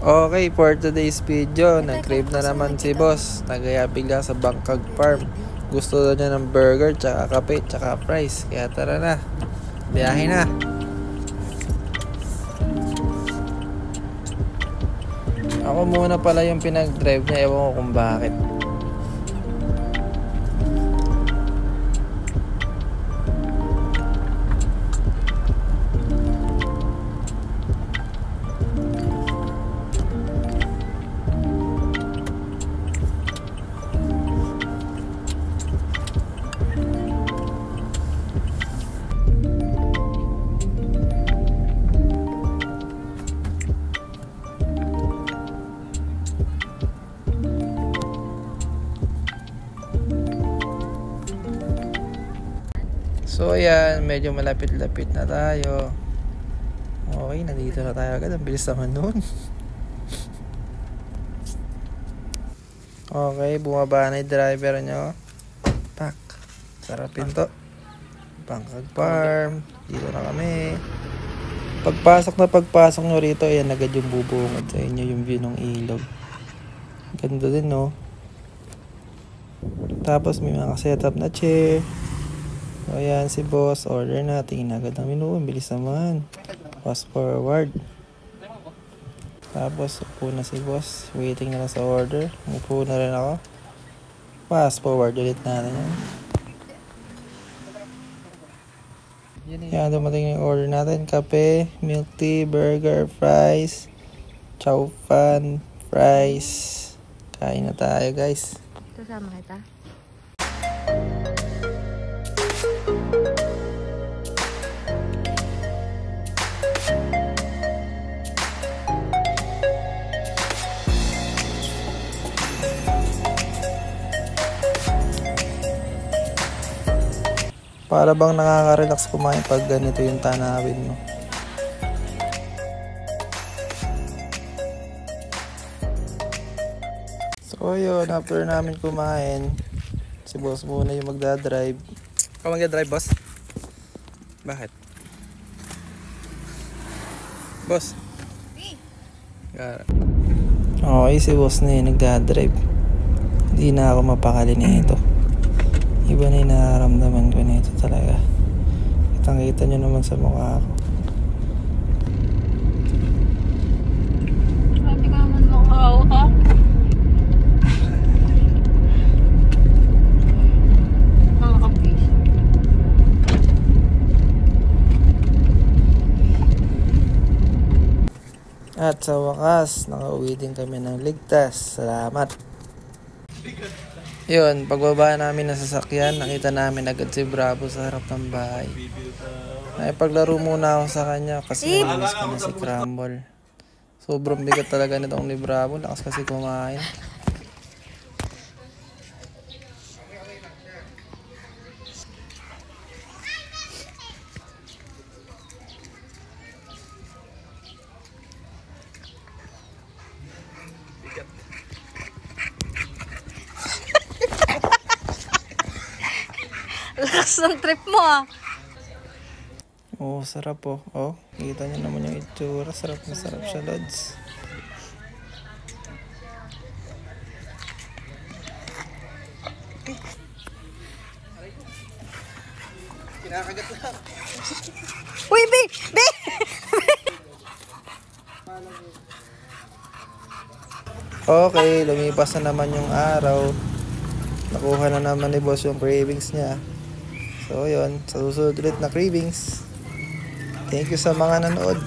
Okay, for today's video, nag-crave na naman si boss. Nagaya bigla sa Bangkag Farm. Gusto daw niya ng burger, tsaka kape, tsaka fries. Kaya tara na, biyahe na. Ako muna pala yung pinag-drive niya, ewan ko kung bakit. So ayan, medyo malapit-lapit na tayo. Okay, nandito na tayo agad. Ang bilis naman nun. Okay, bumaba na yung driver nyo. Pak, sarapin to. Bangkag Farm. Dito na kami. Pagpasok nyo rito, ayan agad yung bubungad sa inyo, yung view ng ilog. Ganda din, no? Tapos may mga setup na chair. So ayan si boss, order na, tingin agad ang menu, bilis naman. Fast forward. Tapos upo na si boss, waiting na lang sa order. Upo na rin ako. Fast forward ulit natin yan. Yan, dumating yung order natin. Kape, milk tea, burger, fries, chow fan, fries. Kain na tayo guys. Kasama kita. Para bang nakaka-relax kumain pag ganito yung tanawin mo. So yun, after namin kumain, si boss muna yung magdadrive. Ikaw magdadrive, boss? Bakit? Boss? Okay, si boss na yung nagdadrive. Hindi na ako mapakali nito. Iba na yung nararamdaman ko nito talaga. Kitang-kita nyo naman sa mukha ko. Pati ka naman makaw, ha? Nakakapis. At sa wakas, nakauwi din kami ng ligtas. Salamat. Yun, pagbaba namin ng sasakyan, nakita namin agad si Bravo sa harap ng bahay. Nakipaglaro muna ako sa kanya kasi namiss ko na si Crumble. Sobrang bigat talaga nitong ni Bravo, lakas kasi kumain. Lakas ng trip mo, ah. Oo, sarap po. Oh, kita nyo naman yung itsura. Sarap na sarap siya, Lods. Kinakagat lang. Uy, be! Okay, lumipas na naman yung araw. Nakuha na naman ni boss yung cravings niya. So yun, sa susunod ulit na cravings. Thank you sa mga nanood.